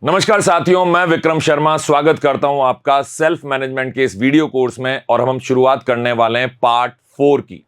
नमस्कार साथियों, मैं विक्रम शर्मा स्वागत करता हूं आपका सेल्फ मैनेजमेंट के इस वीडियो कोर्स में। और हम शुरुआत करने वाले हैं पार्ट 4 की।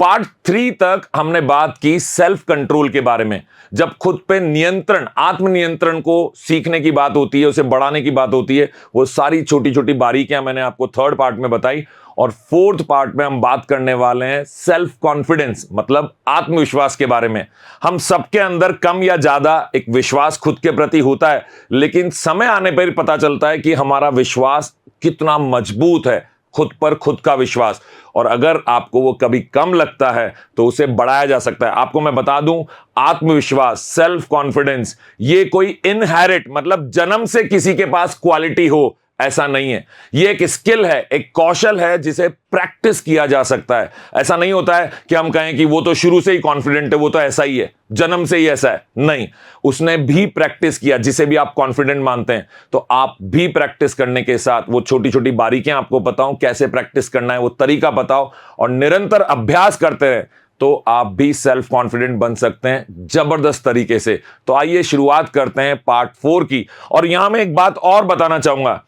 पार्ट 3 तक हमने बात की सेल्फ कंट्रोल के बारे में। जब खुद पे नियंत्रण, आत्मनियंत्रण को सीखने की बात होती है, उसे बढ़ाने की बात होती है, वो सारी छोटी छोटी बारीकियां मैंने आपको थर्ड पार्ट में बताई। और फोर्थ पार्ट में हम बात करने वाले हैं सेल्फ कॉन्फिडेंस, मतलब आत्मविश्वास के बारे में। हम सबके अंदर कम या ज्यादा एक विश्वास खुद के प्रति होता है, लेकिन समय आने पर पता चलता है कि हमारा विश्वास कितना मजबूत है, खुद पर खुद का विश्वास। और अगर आपको वो कभी कम लगता है तो उसे बढ़ाया जा सकता है। आपको मैं बता दूं, आत्मविश्वास, सेल्फ कॉन्फिडेंस, ये कोई इनहेरिट, मतलब जन्म से किसी के पास क्वालिटी हो, ऐसा नहीं है। ये एक स्किल है, एक कौशल है जिसे प्रैक्टिस किया जा सकता है। ऐसा नहीं होता है कि हम कहें कि वो तो शुरू से ही कॉन्फिडेंट है, वो तो ऐसा ही है, जन्म से ही ऐसा है। नहीं, उसने भी प्रैक्टिस किया। जिसे भी आप कॉन्फिडेंट मानते हैं, तो आप भी प्रैक्टिस करने के साथ वो छोटी छोटी बारीकियां आपको बताओ कैसे प्रैक्टिस करना है, वो तरीका बताओ, और निरंतर अभ्यास करते हैं तो आप भी सेल्फ कॉन्फिडेंट बन सकते हैं जबरदस्त तरीके से। तो आइए शुरुआत करते हैं पार्ट 4 की। और यहां मैं एक बात और बताना चाहूंगा,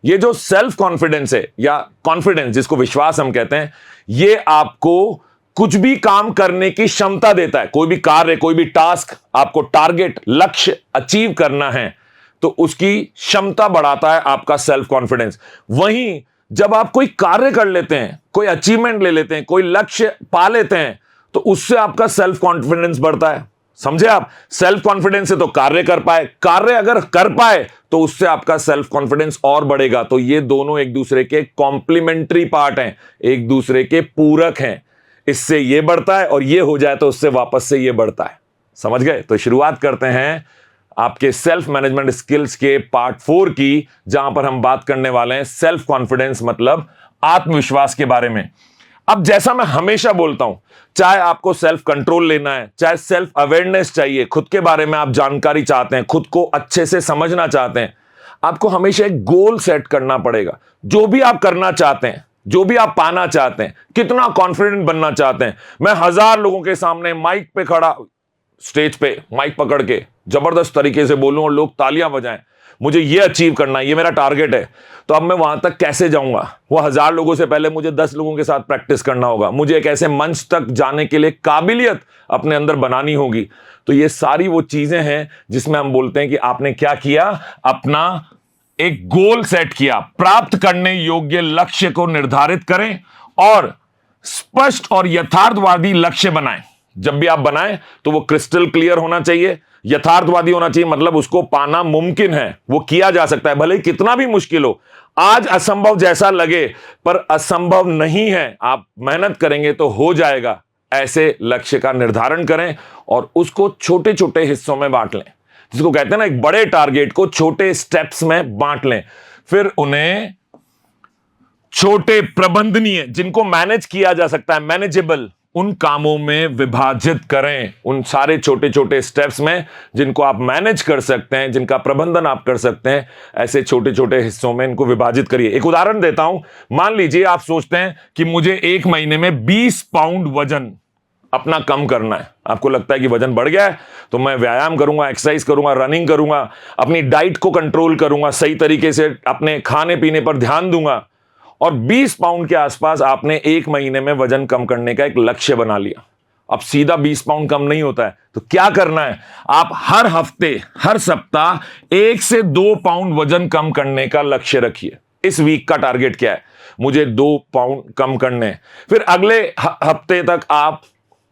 ये जो सेल्फ कॉन्फिडेंस है या कॉन्फिडेंस जिसको विश्वास हम कहते हैं, ये आपको कुछ भी काम करने की क्षमता देता है। कोई भी कार्य, कोई भी टास्क, आपको टारगेट, लक्ष्य अचीव करना है तो उसकी क्षमता बढ़ाता है आपका सेल्फ कॉन्फिडेंस। वहीं जब आप कोई कार्य कर लेते हैं, कोई अचीवमेंट ले लेते हैं, कोई लक्ष्य पा लेते हैं, तो उससे आपका सेल्फ कॉन्फिडेंस बढ़ता है। समझे आप? सेल्फ कॉन्फिडेंस से तो कार्य कर पाए, कार्य अगर कर पाए तो उससे आपका सेल्फ कॉन्फिडेंस और बढ़ेगा। तो ये दोनों एक दूसरे के कॉम्प्लीमेंट्री पार्ट हैं, एक दूसरे के पूरक हैं। इससे ये बढ़ता है और ये हो जाए तो उससे वापस से ये बढ़ता है। समझ गए? तो शुरुआत करते हैं आपके सेल्फ मैनेजमेंट स्किल्स के पार्ट 4 की, जहां पर हम बात करने वाले हैं सेल्फ कॉन्फिडेंस मतलब आत्मविश्वास के बारे में। अब जैसा मैं हमेशा बोलता हूं, चाहे आपको सेल्फ कंट्रोल लेना है, चाहे सेल्फ अवेयरनेस चाहिए, खुद के बारे में आप जानकारी चाहते हैं, खुद को अच्छे से समझना चाहते हैं, आपको हमेशा एक गोल सेट करना पड़ेगा। जो भी आप करना चाहते हैं, जो भी आप पाना चाहते हैं, कितना कॉन्फिडेंट बनना चाहते हैं। मैं 1000 लोगों के सामने माइक पे खड़ा, स्टेज पे माइक पकड़ के जबरदस्त तरीके से बोलूं और लोग तालियां बजाएं, मुझे ये अचीव करना है, ये मेरा टारगेट है, तो अब मैं वहां तक कैसे जाऊंगा? वो 1000 लोगों से पहले मुझे 10 लोगों के साथ प्रैक्टिस करना होगा। मुझे एक ऐसे मंच तक जाने के लिए काबिलियत अपने अंदर बनानी होगी। तो ये सारी वो चीजें हैं जिसमें हम बोलते हैं कि आपने क्या किया, अपना एक गोल सेट किया, प्राप्त करने योग्य लक्ष्य को निर्धारित करें और स्पष्ट और यथार्थवादी लक्ष्य बनाएं। जब भी आप बनाएं तो वो क्रिस्टल क्लियर होना चाहिए, यथार्थवादी होना चाहिए, मतलब उसको पाना मुमकिन है, वो किया जा सकता है, भले ही कितना भी मुश्किल हो। आज असंभव जैसा लगे, पर असंभव नहीं है, आप मेहनत करेंगे तो हो जाएगा। ऐसे लक्ष्य का निर्धारण करें और उसको छोटे छोटे हिस्सों में बांट लें, जिसको कहते हैं ना, एक बड़े टारगेट को छोटे स्टेप्स में बांट लें। फिर उन्हें छोटे प्रबंधनीय, जिनको मैनेज किया जा सकता है, मैनेजेबल, उन कामों में विभाजित करें। उन सारे छोटे छोटे स्टेप्स में जिनको आप मैनेज कर सकते हैं, जिनका प्रबंधन आप कर सकते हैं, ऐसे छोटे छोटे हिस्सों में इनको विभाजित करिए। एक उदाहरण देता हूं, मान लीजिए आप सोचते हैं कि मुझे 1 महीने में 20 पाउंड वजन अपना कम करना है। आपको लगता है कि वजन बढ़ गया है तो मैं व्यायाम करूंगा, एक्सरसाइज करूंगा, रनिंग करूंगा, अपनी डाइट को कंट्रोल करूंगा, सही तरीके से अपने खाने पीने पर ध्यान दूंगा, और 20 पाउंड के आसपास आपने 1 महीने में वजन कम करने का एक लक्ष्य बना लिया। अब सीधा 20 पाउंड कम नहीं होता है, तो क्या करना है? आप हर हफ्ते, हर सप्ताह 1 से 2 पाउंड वजन कम करने का लक्ष्य रखिए। इस वीक का टारगेट क्या है? मुझे 2 पाउंड कम करने हैं। फिर अगले हफ्ते तक आप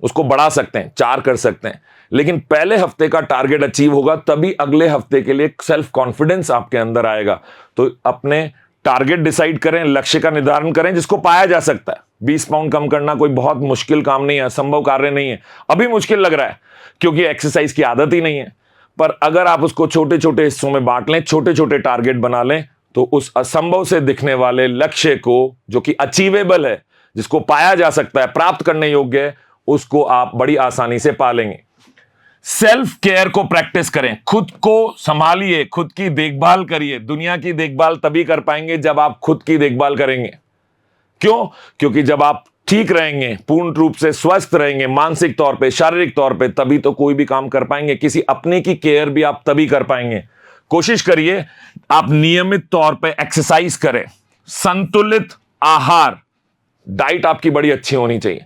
उसको बढ़ा सकते हैं, 4 कर सकते हैं, लेकिन पहले हफ्ते का टारगेट अचीव होगा तभी अगले हफ्ते के लिए सेल्फ कॉन्फिडेंस आपके अंदर आएगा। तो अपने टारगेट डिसाइड करें, लक्ष्य का निर्धारण करें जिसको पाया जा सकता है। 20 पाउंड कम करना कोई बहुत मुश्किल काम नहीं है, असंभव कार्य नहीं है। अभी मुश्किल लग रहा है क्योंकि एक्सरसाइज की आदत ही नहीं है, पर अगर आप उसको छोटे छोटे हिस्सों में बांट लें, छोटे छोटे टारगेट बना लें, तो उस असंभव से दिखने वाले लक्ष्य को, जो कि अचीवेबल है, जिसको पाया जा सकता है, प्राप्त करने योग्य है, उसको आप बड़ी आसानी से पा लेंगे। सेल्फ केयर को प्रैक्टिस करें, खुद को संभालिए, खुद की देखभाल करिए। दुनिया की देखभाल तभी कर पाएंगे जब आप खुद की देखभाल करेंगे। क्यों? क्योंकि जब आप ठीक रहेंगे, पूर्ण रूप से स्वस्थ रहेंगे, मानसिक तौर पे, शारीरिक तौर पे, तभी तो कोई भी काम कर पाएंगे। किसी अपने की केयर भी आप तभी कर पाएंगे। कोशिश करिए आप नियमित तौर पे एक्सरसाइज करें, संतुलित आहार, डाइट आपकी बड़ी अच्छी होनी चाहिए।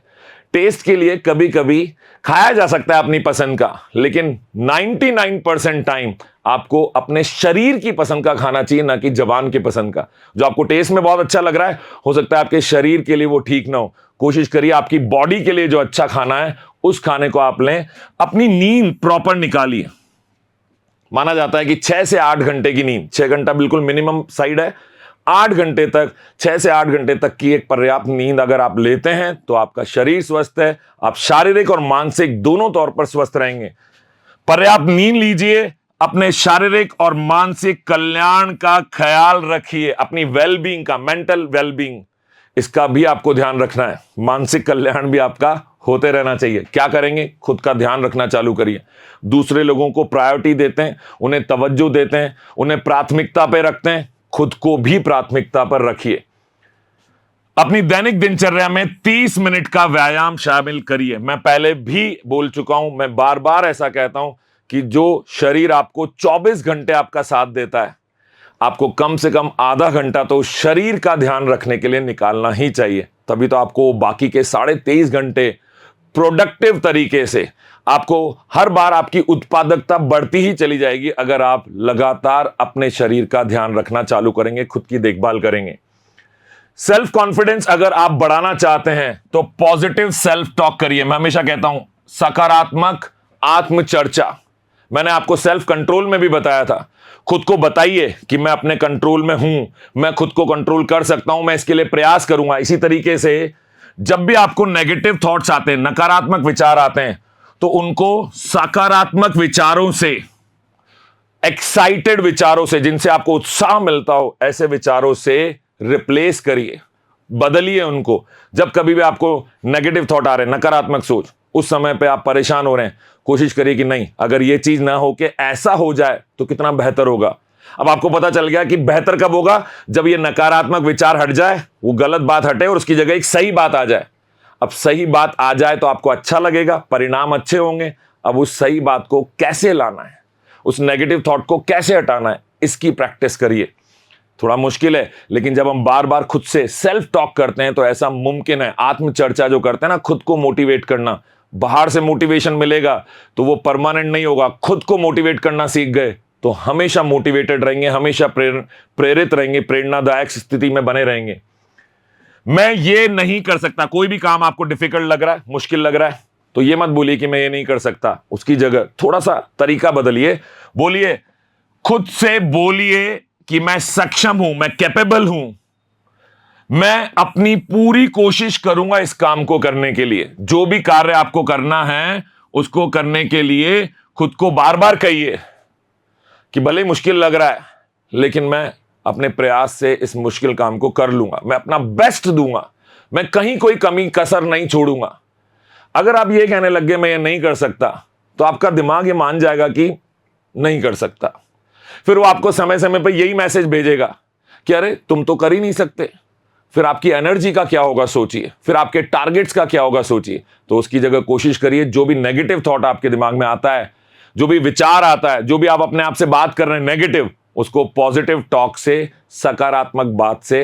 टेस्ट के लिए कभी कभी खाया जा सकता है अपनी पसंद का, लेकिन 99% टाइम आपको अपने शरीर की पसंद का खाना चाहिए, ना कि जबान की पसंद का। जो आपको टेस्ट में बहुत अच्छा लग रहा है, हो सकता है आपके शरीर के लिए वो ठीक ना हो। कोशिश करिए आपकी बॉडी के लिए जो अच्छा खाना है उस खाने को आप लें। अपनी नींद प्रॉपर निकालिए। माना जाता है कि 6 से 8 घंटे की नींद, 6 घंटा बिल्कुल मिनिमम साइड है, 8 घंटे तक, 6 से 8 घंटे तक की एक पर्याप्त नींद अगर आप लेते हैं तो आपका शरीर स्वस्थ है, आप शारीरिक और मानसिक दोनों तौर पर स्वस्थ रहेंगे। पर्याप्त नींद लीजिए, अपने शारीरिक और मानसिक कल्याण का ख्याल रखिए, अपनी वेलबींग का, मेंटल वेलबींग, इसका भी आपको ध्यान रखना है। मानसिक कल्याण भी आपका होते रहना चाहिए। क्या करेंगे? खुद का ध्यान रखना चालू करिए। दूसरे लोगों को प्रायोरिटी देते हैं, उन्हें तवज्जो देते हैं, उन्हें प्राथमिकता पे रखते हैं, खुद को भी प्राथमिकता पर रखिए। अपनी दैनिक दिनचर्या में 30 मिनट का व्यायाम शामिल करिए। मैं पहले भी बोल चुका हूं, मैं बार बार ऐसा कहता हूं कि जो शरीर आपको 24 घंटे आपका साथ देता है, आपको कम से कम आधा घंटा तो शरीर का ध्यान रखने के लिए निकालना ही चाहिए। तभी तो आपको बाकी के 23.5 घंटे प्रोडक्टिव तरीके से, आपको हर बार आपकी उत्पादकता बढ़ती ही चली जाएगी अगर आप लगातार अपने शरीर का ध्यान रखना चालू करेंगे, खुद की देखभाल करेंगे। सेल्फ कॉन्फिडेंस अगर आप बढ़ाना चाहते हैं तो पॉजिटिव सेल्फ टॉक करिए। मैं हमेशा कहता हूं सकारात्मक आत्मचर्चा। मैंने आपको सेल्फ कंट्रोल में भी बताया था। खुद को बताइए कि मैं अपने कंट्रोल में हूं, मैं खुद को कंट्रोल कर सकता हूं, मैं इसके लिए प्रयास करूंगा। इसी तरीके से जब भी आपको नेगेटिव थॉट्स आते हैं, नकारात्मक विचार आते हैं, तो उनको सकारात्मक विचारों से, एक्साइटेड विचारों से, जिनसे आपको उत्साह मिलता हो, ऐसे विचारों से रिप्लेस करिए, बदलिए उनको। जब कभी भी आपको नेगेटिव थॉट आ रहे हैं, नकारात्मक सोच, उस समय पे आप परेशान हो रहे हैं, कोशिश करिए कि नहीं, अगर ये चीज ना हो के ऐसा हो जाए तो कितना बेहतर होगा। अब आपको पता चल गया कि बेहतर कब होगा? जब ये नकारात्मक विचार हट जाए, वो गलत बात हटे और उसकी जगह एक सही बात आ जाए। अब सही बात आ जाए तो आपको अच्छा लगेगा, परिणाम अच्छे होंगे। अब उस सही बात को कैसे लाना है, उस नेगेटिव थॉट को कैसे हटाना है, इसकी प्रैक्टिस करिए। थोड़ा मुश्किल है, लेकिन जब हम बार बार खुद से सेल्फ टॉक करते हैं तो ऐसा मुमकिन है। आत्मचर्चा जो करते हैं ना, खुद को मोटिवेट करना, बाहर से मोटिवेशन मिलेगा तो वो परमानेंट नहीं होगा। खुद को मोटिवेट करना सीख गए तो हमेशा मोटिवेटेड रहेंगे, हमेशा प्रेरित रहेंगे, प्रेरणादायक स्थिति में बने रहेंगे। मैं ये नहीं कर सकता, कोई भी काम आपको डिफिकल्ट लग रहा है, मुश्किल लग रहा है, तो ये मत बोलिए कि मैं ये नहीं कर सकता। उसकी जगह थोड़ा सा तरीका बदलिए, बोलिए, खुद से बोलिए कि मैं सक्षम हूं, मैं कैपेबल हूं, मैं अपनी पूरी कोशिश करूंगा इस काम को करने के लिए। जो भी कार्य आपको करना है उसको करने के लिए खुद को बार बार कहिए कि भले मुश्किल लग रहा है, लेकिन मैं अपने प्रयास से इस मुश्किल काम को कर लूंगा, मैं अपना बेस्ट दूंगा, मैं कहीं कोई कमी कसर नहीं छोड़ूंगा। अगर आप ये कहने लग गए मैं ये नहीं कर सकता, तो आपका दिमाग ये मान जाएगा कि नहीं कर सकता। फिर वो आपको समय समय पर यही मैसेज भेजेगा कि अरे तुम तो कर ही नहीं सकते। फिर आपकी एनर्जी का क्या होगा सोचिए, फिर आपके टारगेट्स का क्या होगा सोचिए। तो उसकी जगह कोशिश करिए, जो भी नेगेटिव थॉट आपके दिमाग में आता है, जो भी विचार आता है, जो भी आप अपने आप से बात कर रहे हैं नेगेटिव, उसको पॉजिटिव टॉक से, सकारात्मक बात से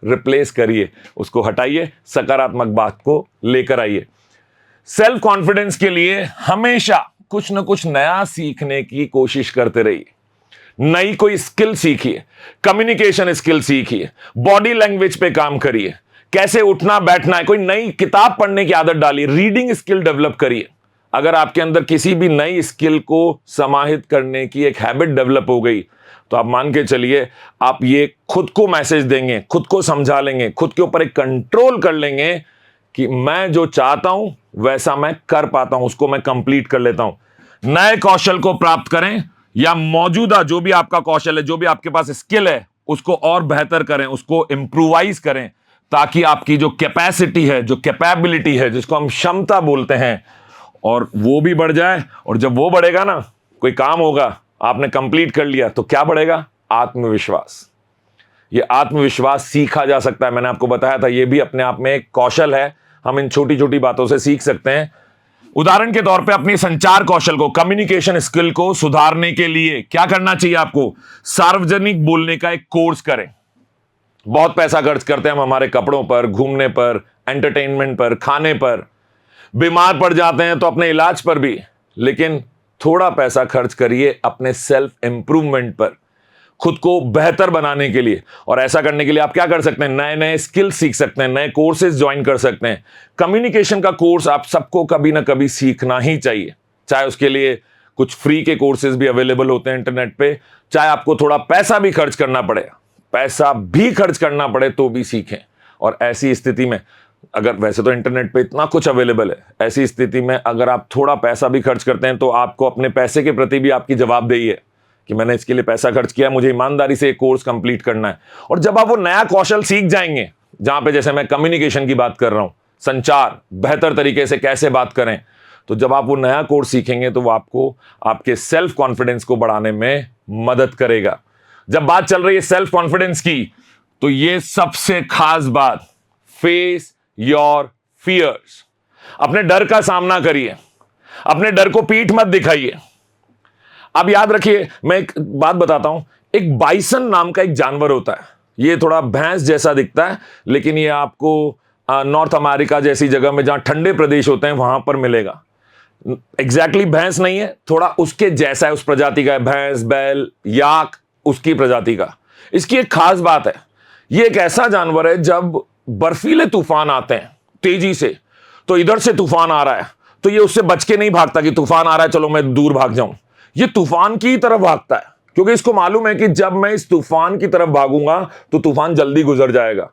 रिप्लेस करिए, उसको हटाइए, सकारात्मक बात को लेकर आइए। सेल्फ कॉन्फिडेंस के लिए हमेशा कुछ ना कुछ नया सीखने की कोशिश करते रहिए। नई कोई स्किल सीखिए, कम्युनिकेशन स्किल सीखिए, बॉडी लैंग्वेज पे काम करिए, कैसे उठना बैठना है, कोई नई किताब पढ़ने की आदत डालिए, रीडिंग स्किल डेवलप करिए। अगर आपके अंदर किसी भी नई स्किल को समाहित करने की एक हैबिट डेवलप हो गई, तो आप मान के चलिए आप ये खुद को मैसेज देंगे, खुद को समझा लेंगे, खुद के ऊपर एक कंट्रोल कर लेंगे कि मैं जो चाहता हूं वैसा मैं कर पाता हूं, उसको मैं कंप्लीट कर लेता हूं। नए कौशल को प्राप्त करें या मौजूदा जो भी आपका कौशल है, जो भी आपके पास स्किल है, उसको और बेहतर करें, उसको इंप्रूवाइज करें, ताकि आपकी जो कैपेसिटी है, जो कैपेबिलिटी है, जिसको हम क्षमता बोलते हैं, और वो भी बढ़ जाए। और जब वो बढ़ेगा ना, कोई काम होगा आपने कंप्लीट कर लिया, तो क्या बढ़ेगा? आत्मविश्वास। ये आत्मविश्वास सीखा जा सकता है, मैंने आपको बताया था, ये भी अपने आप में एक कौशल है। हम इन छोटी छोटी बातों से सीख सकते हैं। उदाहरण के तौर पे अपनी संचार कौशल को, कम्युनिकेशन स्किल को सुधारने के लिए क्या करना चाहिए आपको? सार्वजनिक बोलने का एक कोर्स करें। बहुत पैसा खर्च करते हैं हम हमारे कपड़ों पर, घूमने पर, एंटरटेनमेंट पर, खाने पर, बीमार पड़ जाते हैं तो अपने इलाज पर भी, लेकिन थोड़ा पैसा खर्च करिए अपने सेल्फ इंप्रूवमेंट पर, खुद को बेहतर बनाने के लिए। और ऐसा करने के लिए आप क्या कर सकते हैं? नए नए स्किल सीख सकते हैं, नए कोर्सेज ज्वाइन कर सकते हैं। कम्युनिकेशन का कोर्स आप सबको कभी ना कभी सीखना ही चाहिए, चाहे उसके लिए कुछ फ्री के कोर्सेज भी अवेलेबल होते हैं इंटरनेट पे, चाहे आपको थोड़ा पैसा भी खर्च करना पड़े, पैसा भी खर्च करना पड़े तो भी सीखें। और ऐसी स्थिति में, अगर वैसे तो इंटरनेट पे इतना कुछ अवेलेबल है, ऐसी स्थिति में अगर आप थोड़ा पैसा भी खर्च करते हैं तो आपको अपने पैसे के प्रति भी आपकी जवाबदेही है कि मैंने इसके लिए पैसा खर्च किया, मुझे ईमानदारी से एक कोर्स कंप्लीट करना है। और जब आप वो नया कौशल सीख जाएंगे, जहां पे जैसे मैं कम्युनिकेशन की बात कर रहा हूं, संचार बेहतर तरीके से कैसे बात करें, तो जब आप वो नया कोर्स सीखेंगे तो वो आपको आपके सेल्फ कॉन्फिडेंस को बढ़ाने में मदद करेगा। जब बात चल रही है सेल्फ कॉन्फिडेंस की, तो ये सबसे खास बात, फेस योर फियर्स। अपने डर का सामना करिए, अपने डर को पीठ मत दिखाइए। अब याद रखिए, मैं एक बात बताता हूं, एक बाइसन नाम का एक जानवर होता है, ये थोड़ा भैंस जैसा दिखता है, लेकिन ये आपको नॉर्थ अमेरिका जैसी जगह में जहां ठंडे प्रदेश होते हैं वहां पर मिलेगा। एग्जैक्टली भैंस नहीं है, थोड़ा उसके जैसा है, उस प्रजाति का है, भैंस, बैल, याक, उसकी प्रजाति का। इसकी एक खास बात है, ये एक ऐसा जानवर है, जब बर्फीले तूफान आते हैं तेजी से, तो इधर से तूफान आ रहा है तो ये उससे बच के नहीं भागता कि तूफान आ रहा है चलो मैं दूर भाग जाऊं, ये तूफान की तरफ भागता है, क्योंकि इसको मालूम है कि जब मैं इस तूफान की तरफ भागूंगा तो तूफान जल्दी गुजर जाएगा।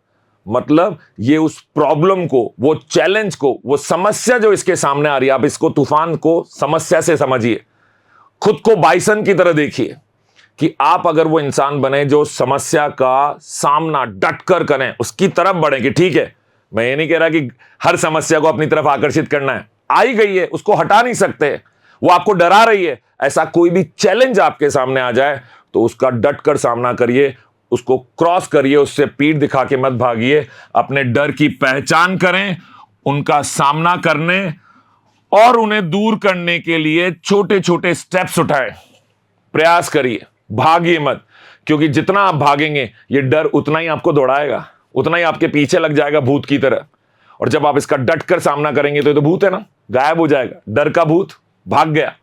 मतलब ये उस प्रॉब्लम को, वो चैलेंज को, वो समस्या जो इसके सामने आ रही है, आप इसको, तूफान को समस्या से समझिए, खुद को बाइसन की तरह देखिए कि आप अगर वो इंसान बने जो समस्या का सामना डटकर करें, उसकी तरफ बढ़े कि ठीक है, मैं ये नहीं कह रहा कि हर समस्या को अपनी तरफ आकर्षित करना है, आई गई है उसको हटा नहीं सकते, वो आपको डरा रही है, ऐसा कोई भी चैलेंज आपके सामने आ जाए तो उसका डटकर सामना करिए, उसको क्रॉस करिए, उससे पीठ दिखा के मत भागिए, अपने डर की पहचान करें, उनका सामना करने और उन्हें दूर करने के लिए छोटे छोटे स्टेप्स उठाएं, प्रयास करिए, भागिए मत, क्योंकि जितना आप भागेंगे ये डर उतना ही आपको दौड़ाएगा, उतना ही आपके पीछे लग जाएगा भूत की तरह। और जब आप इसका डटकर सामना करेंगे तो ये तो भूत है ना, गायब हो जाएगा, डर का भूत भाग गया।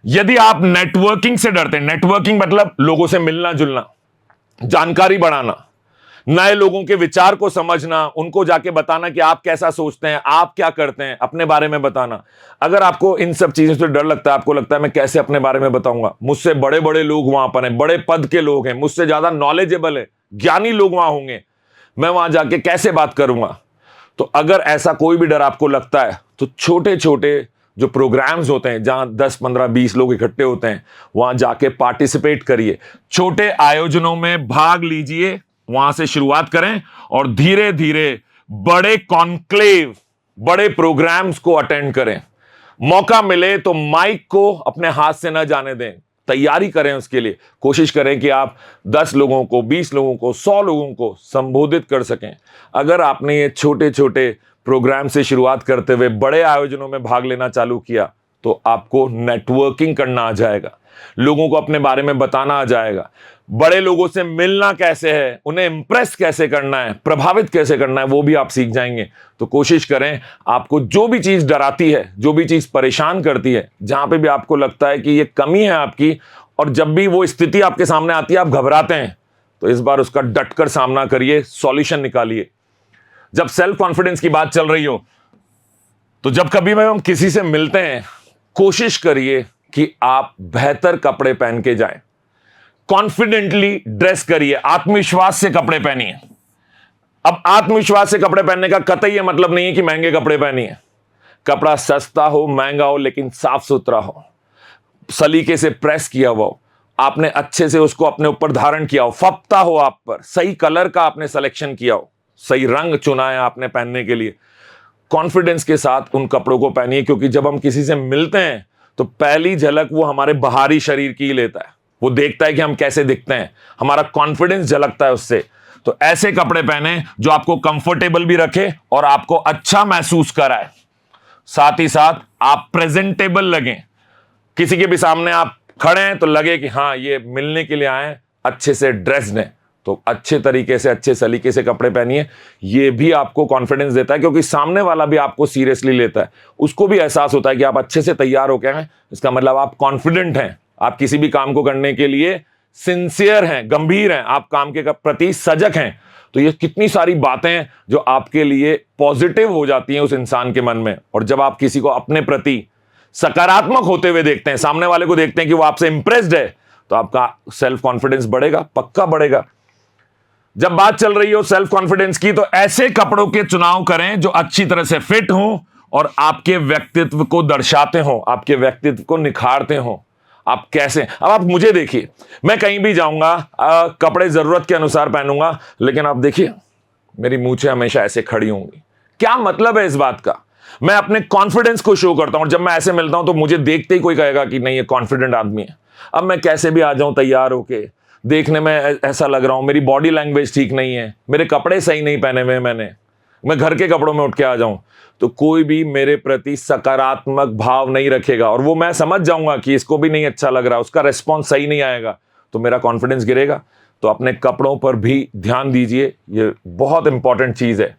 यदि आप नेटवर्किंग से डरते हैं, नेटवर्किंग मतलब लोगों से मिलना जुलना, जानकारी बढ़ाना, नए लोगों के विचार को समझना, उनको जाके बताना कि आप कैसा सोचते हैं, आप क्या करते हैं, अपने बारे में बताना, अगर आपको इन सब चीजों से डर लगता है, आपको लगता है मैं कैसे अपने बारे में बताऊंगा, मुझसे बड़े बड़े लोग वहां पर हैं, बड़े पद के लोग हैं, मुझसे ज्यादा नॉलेजेबल है, ज्ञानी लोग वहां होंगे, मैं वहां जाके कैसे बात करूंगा, तो अगर ऐसा कोई भी डर आपको लगता है तो छोटे छोटे जो प्रोग्राम्स होते हैं जहां 10, 15, 20 लोग इकट्ठे होते हैं, वहां जाके पार्टिसिपेट करिए, छोटे आयोजनों में भाग लीजिए, वहां से शुरुआत करें और धीरे धीरे बड़े कॉन्क्लेव, बड़े प्रोग्राम्स को अटेंड करें। मौका मिले तो माइक को अपने हाथ से न जाने दें, तैयारी करें उसके लिए, कोशिश करें कि आप 10 लोगों को, 20 लोगों को, 100 लोगों को संबोधित कर सकें। अगर आपने ये छोटे छोटे प्रोग्राम से शुरुआत करते हुए बड़े आयोजनों में भाग लेना चालू किया तो आपको नेटवर्किंग करना आ जाएगा, लोगों को अपने बारे में बताना आ जाएगा, बड़े लोगों से मिलना कैसे है, उन्हें इंप्रेस कैसे करना है, प्रभावित कैसे करना है, वो भी आप सीख जाएंगे। तो कोशिश करें, आपको जो भी चीज डराती है, जो भी चीज परेशान करती है, जहां पे भी आपको लगता है कि ये कमी है आपकी, और जब भी वो स्थिति आपके सामने आती है आप घबराते हैं, तो इस बार उसका डटकर सामना करिए, सॉल्यूशन निकालिए। जब सेल्फ कॉन्फिडेंस की बात चल रही हो, तो जब कभी भी हम किसी से मिलते हैं, कोशिश करिए कि आप बेहतर कपड़े पहन के जाएं, कॉन्फिडेंटली ड्रेस करिए, आत्मविश्वास से कपड़े पहनिए। अब आत्मविश्वास से कपड़े पहनने का कतई ये मतलब नहीं है कि महंगे कपड़े पहनिए, कपड़ा सस्ता हो, महंगा हो, लेकिन साफ सुथरा हो, सलीके से प्रेस किया हुआ हो, आपने अच्छे से उसको अपने ऊपर धारण किया हो, फपता हो आप पर, सही कलर का आपने सिलेक्शन किया हो, सही रंग चुना है आपने पहनने के लिए। कॉन्फिडेंस के साथ उन कपड़ों को पहनिए, क्योंकि जब हम किसी से मिलते हैं तो पहली झलक वो हमारे बाहरी शरीर की ही लेता है, वो देखता है कि हम कैसे दिखते हैं, हमारा कॉन्फिडेंस झलकता है उससे। तो ऐसे कपड़े पहने जो आपको कंफर्टेबल भी रखे और आपको अच्छा महसूस कराए। साथ ही साथ आप प्रेजेंटेबल लगें। किसी के भी सामने आप खड़े हैं तो लगे कि हाँ ये मिलने के लिए आए हैं, अच्छे से ड्रेस्ड हैं, तो अच्छे तरीके से अच्छे सलीके से कपड़े पहनिए। ये भी आपको कॉन्फिडेंस देता है क्योंकि सामने वाला भी आपको सीरियसली लेता है, उसको भी एहसास होता है कि आप अच्छे से तैयार होके आए, इसका मतलब आप कॉन्फिडेंट हैं, आप किसी भी काम को करने के लिए सिंसियर हैं, गंभीर हैं, आप काम के प्रति सजग हैं। तो ये कितनी सारी बातें हैं जो आपके लिए पॉजिटिव हो जाती हैं उस इंसान के मन में। और जब आप किसी को अपने प्रति सकारात्मक होते हुए देखते हैं, सामने वाले को देखते हैं कि वो आपसे इंप्रेस्ड है, तो आपका सेल्फ कॉन्फिडेंस बढ़ेगा, पक्का बढ़ेगा। जब बात चल रही हो सेल्फ कॉन्फिडेंस की, तो ऐसे कपड़ों के चुनाव करें जो अच्छी तरह से फिट हों और आपके व्यक्तित्व को दर्शाते हों, आपके व्यक्तित्व को निखारते हों। आप कैसे, अब आप मुझे देखिए, मैं कहीं भी जाऊंगा कपड़े जरूरत के अनुसार पहनूंगा, लेकिन आप देखिए मेरी मूंछें हमेशा ऐसे खड़ी होंगी। क्या मतलब है इस बात का? मैं अपने कॉन्फिडेंस को शो करता हूं और जब मैं ऐसे मिलता हूं तो मुझे देखते ही कोई कहेगा कि नहीं ये कॉन्फिडेंट आदमी है। अब मैं कैसे भी आ जाऊं तैयार होके, देखने में ऐसा लग रहा हूं, मेरी बॉडी लैंग्वेज ठीक नहीं है, मेरे कपड़े सही नहीं पहने हुए मैं घर के कपड़ों में उठ के आ जाऊं, तो कोई भी मेरे प्रति सकारात्मक भाव नहीं रखेगा और वो मैं समझ जाऊंगा कि इसको भी नहीं अच्छा लग रहा, उसका रेस्पॉन्स सही नहीं आएगा, तो मेरा कॉन्फिडेंस गिरेगा। तो अपने कपड़ों पर भी ध्यान दीजिए, ये बहुत इंपॉर्टेंट चीज है।